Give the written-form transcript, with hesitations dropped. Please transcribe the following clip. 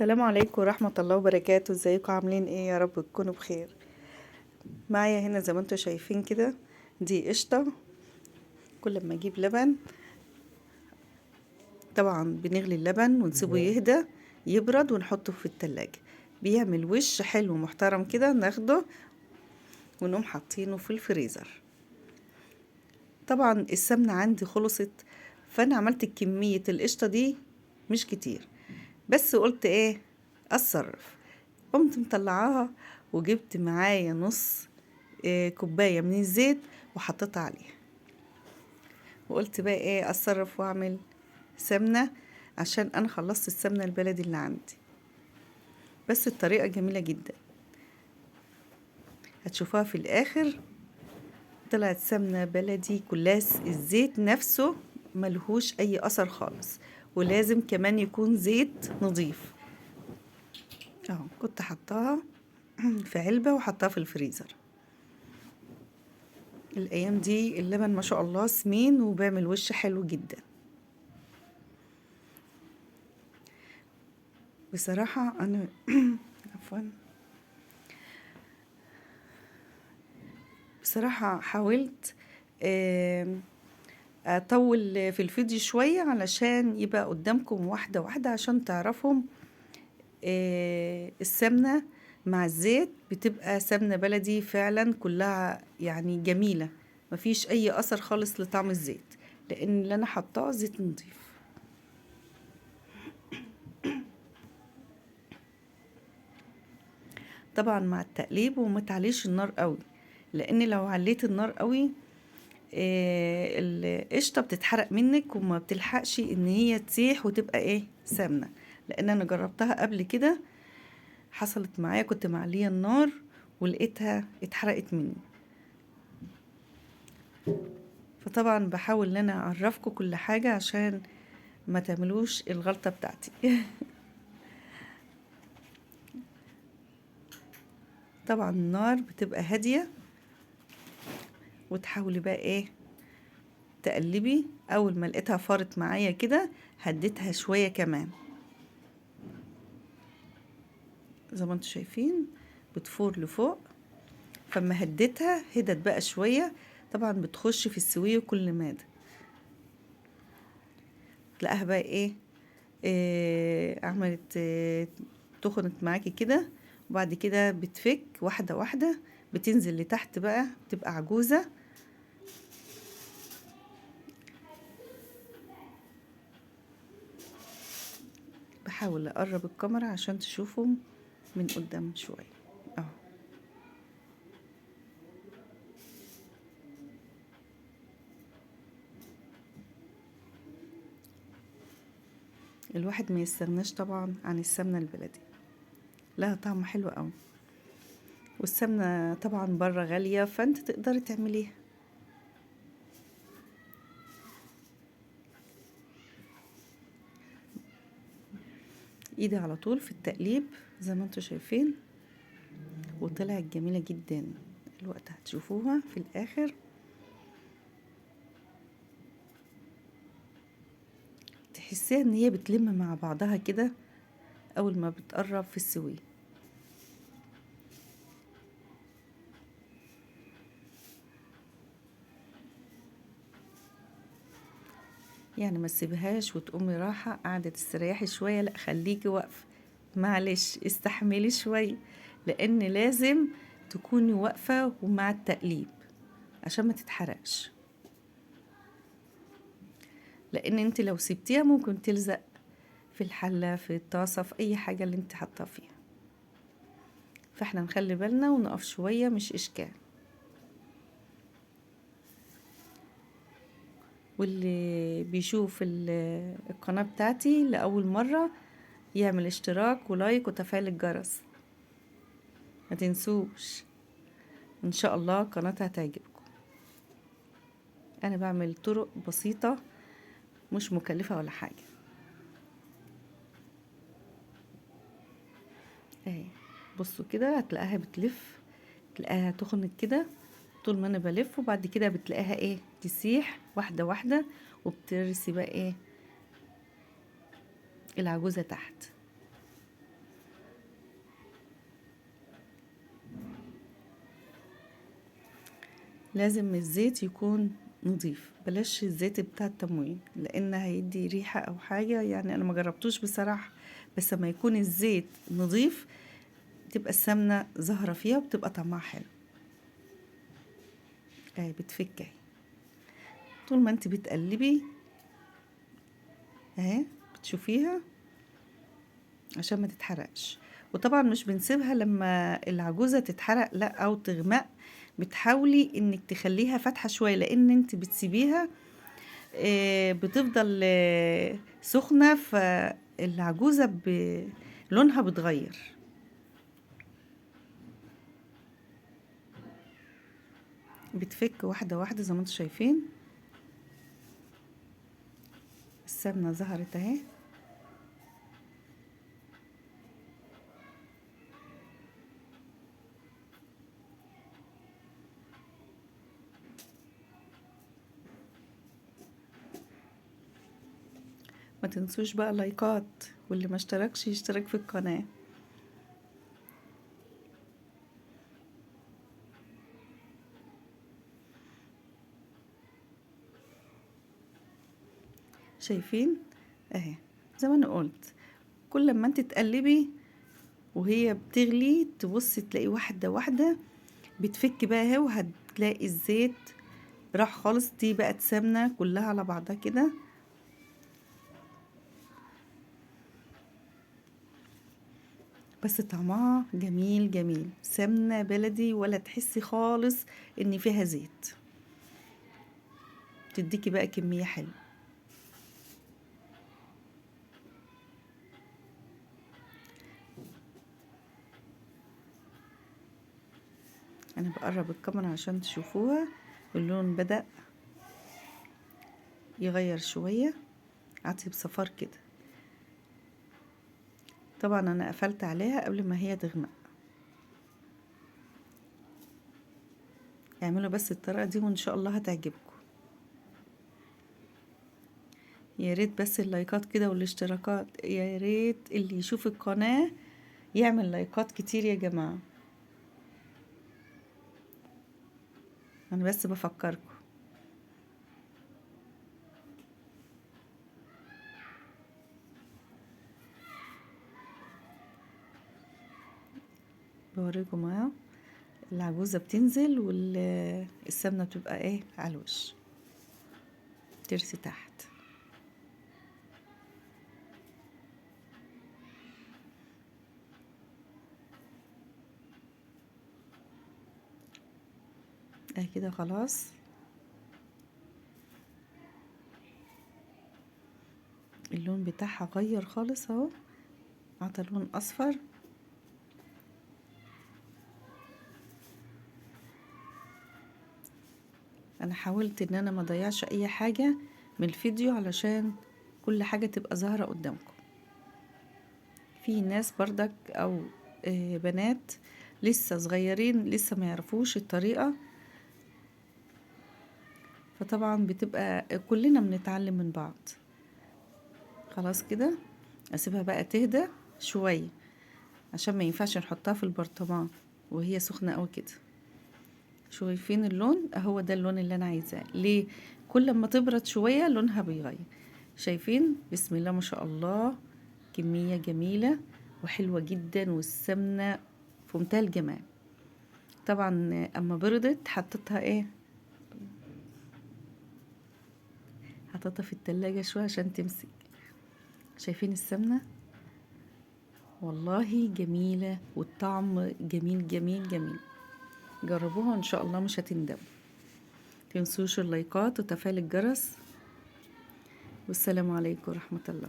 السلام عليكم ورحمة الله وبركاته. ازيكم عاملين ايه؟ يا رب تكونوا بخير. معايا هنا زي ما انتوا شايفين كده دي قشطة. كل ما اجيب لبن طبعا بنغلي اللبن ونسيبه يهدى يبرد ونحطه في التلاجة، بيعمل وش حلو محترم كده، ناخده ونقوم حاطينه في الفريزر. طبعا السمنة عندي خلصت، فانا عملت كمية القشطة دي مش كتير، بس قلت ايه اتصرف. قمت مطلعاها وجبت معايا نص كوباية من الزيت وحطيتها عليها، وقلت بقى ايه اتصرف واعمل سمنة، عشان انا خلصت السمنة البلدي اللي عندي. بس الطريقة جميلة جدا، هتشوفوها في الاخر. طلعت سمنة بلدي كلها الزيت نفسه ملهوش اي اثر خالص، ولازم كمان يكون زيت نظيف. اهو كنت حطاها في علبة وحطها في الفريزر. الايام دي اللبن ما شاء الله سمين وبيعمل وش حلو جدا. بصراحة انا عفوا، بصراحة حاولت اطول في الفيديو شوية علشان يبقى قدامكم واحدة واحدة، عشان تعرفوا السمنة مع الزيت بتبقى سمنة بلدي فعلا كلها يعني جميلة، مفيش اي اثر خالص لطعم الزيت، لان اللي انا حطاه زيت نضيف. طبعا مع التقليب وما تعليش النار قوي، لان لو عليت النار قوي القشطه بتتحرق منك وما بتلحقش ان هي تسيح وتبقى ايه سمنه. لان انا جربتها قبل كده، حصلت معايا كنت معليه النار ولقيتها اتحرقت مني. فطبعا بحاول ان انا اعرفكم كل حاجه عشان ما تعملوش الغلطه بتاعتي. طبعا النار بتبقى هاديه، وتحاولي بقى ايه تقلبي. اول ما لقيتها فارت معايا كده هديتها شويه كمان، زي ما انتم شايفين بتفور لفوق. فما هديتها هدت بقى شويه، طبعا بتخش في السويه كل ماده تلاقيها بقى عملت تخنت معاكي كده، وبعد كده بتفك واحده واحده، بتنزل لتحت بقى بتبقى عجوزه. بحاول اقرب الكاميرا عشان تشوفوا من قدام شويه اهو. الواحد ما يستغناش طبعا عن السمنه البلدي، لها طعم حلو قوي، والسمنه طبعا بره غاليه فانت تقدري تعمليها. ايدي على طول في التقليب زي ما انتوا شايفين، وطلعت جميله جدا. الوقت هتشوفوها في الاخر، تحسيها ان هي بتلم مع بعضها كده اول ما بتقرب في السوي. يعني ما تسيبهاش وتقومي راحه قاعده تستريحي شويه، لا خليكي واقفه، معلش استحملي شويه، لان لازم تكوني واقفه ومع التقليب عشان ما تتحرقش، لان انت لو سبتيها ممكن تلزق في الحله في الطاسه في اي حاجه اللي انت حاطه فيها. فاحنا نخلي بالنا ونقف شويه مش اشكال. واللي بيشوف القناه بتاعتي لاول مره يعمل اشتراك ولايك وتفعيل الجرس، ما تنسوش. ان شاء الله قناتي هتعجبكم. انا بعمل طرق بسيطه مش مكلفه ولا حاجه اهي. بصوا كده هتلاقيها بتلف، تلاقيها تخنت كده طول ما انا بلف، وبعد كده بتلاقيها تسيح واحده واحده، وبترسي بقى العجوزه تحت. لازم الزيت يكون نضيف، بلاش الزيت بتاع التموين لان هيدي ريحة او حاجة، يعني انا ما جربتوش بصراحة. بس لما يكون الزيت نضيف تبقى السمنة ظاهرة فيها وبتبقى طعمها حلو. اهي بتفك اهي، طول ما انت بتقلبي اهي بتشوفيها عشان ما تتحرقش. وطبعا مش بنسيبها لما العجوزة تتحرق لا او تغمق، بتحاولي انك تخليها فاتحة شوية، لان انت بتسيبيها بتفضل سخنة، فالعجوزة لونها بتغير. بتفك واحدة واحدة زي ما انتم شايفين. السمنة ظهرت اهي. ما تنسوش بقى لايكات، واللي ما اشتركش يشترك في القناة. شايفين اهي، زي ما انا قلت كل ما انت تقلبي وهي بتغلي تبصي تلاقي واحدة واحدة بتفك بقى اهي، وهتلاقي الزيت راح خالص، دي بقت سمنة كلها على بعضها كده. بس طعمها جميل جميل، سمنة بلدي ولا تحسي خالص ان فيها زيت، تديكي بقى كمية حلوة. انا بقرب الكاميرا عشان تشوفوها. اللون بدأ يغير شوية، عطي بصفار كده. طبعا انا قفلت عليها قبل ما هي تغمق. اعملوا بس الطريقة دي وان شاء الله هتعجبكم. يا ريت بس اللايكات كده والاشتراكات، يا ريت اللي يشوف القناة يعمل لايكات كتير يا جماعة، انا بس بفكركم. بوريكم اهو العجوزة بتنزل والسمنة بتبقى ايه على الوش، ترسي تحت. اهي كده خلاص. اللون بتاعها غير خالص اهو، عطى لون اصفر. انا حاولت ان انا ما اضيعش اي حاجة من الفيديو علشان كل حاجة تبقى ظاهرة قدامكم. في ناس بردك او بنات لسه صغيرين لسه ما يعرفوش الطريقة، فطبعا بتبقى كلنا بنتعلم من بعض. خلاص كده اسيبها بقى تهدى شوية، عشان ما ينفعش نحطها في البرطمان وهي سخنة قوي كده. شايفين اللون هو ده اللون اللي انا عايزاه. ليه؟ كل ما تبرد شوية لونها بيغير. شايفين؟ بسم الله ما شاء الله، كمية جميلة وحلوة جدا، والسمنة في منتهى الجمال. طبعا اما بردت حطيتها ايه، حطيتها في التلاجة شوية عشان تمسك. شايفين السمنة؟ والله جميلة والطعم جميل جميل جميل. جربوها ان شاء الله مش هتندموا. تنسوش اللايكات وتفعيل الجرس، والسلام عليكم ورحمة الله.